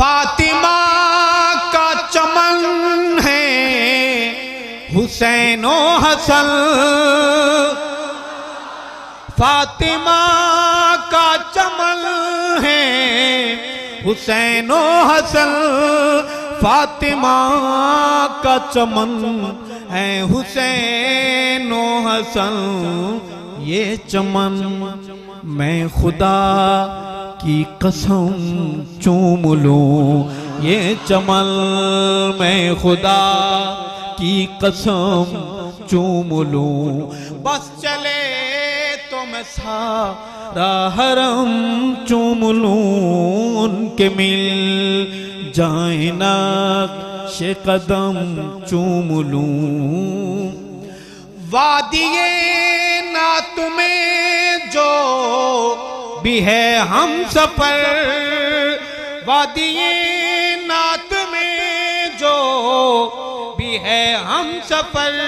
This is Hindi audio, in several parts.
फातिमा का चमन है हुसैन ओ हसन, फातिमा का चमन है हुसैन ओ हसन, फातिमा का चमन है हुसैन ओ हसन। ये चमन मैं खुदा की कसम चूम लूं, ये चमन मैं खुदा की कसम चूम लूं। बस चले तो मैं सारा हरम चूम लूं, उनके मिल जाए नक्श कदम चूम लूं। वादिये नात में जो भी है हम सफर, वादिये नात में जो भी है हम सफर,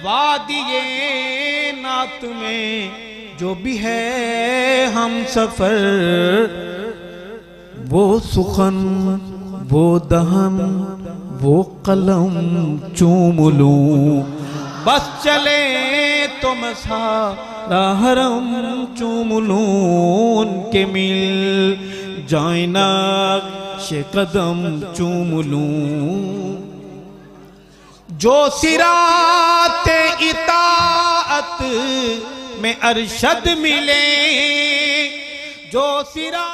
वादिये नात में जो भी है हम सफर। वो सुखन वो दहन वो कलम चूम लूं, बस चले तो मैं सारा हरम चूम लूं, उनके मिल जाए नक्श कदम चूम लूं। जो सिराते इताअत में अरशद मिले, जो सिरा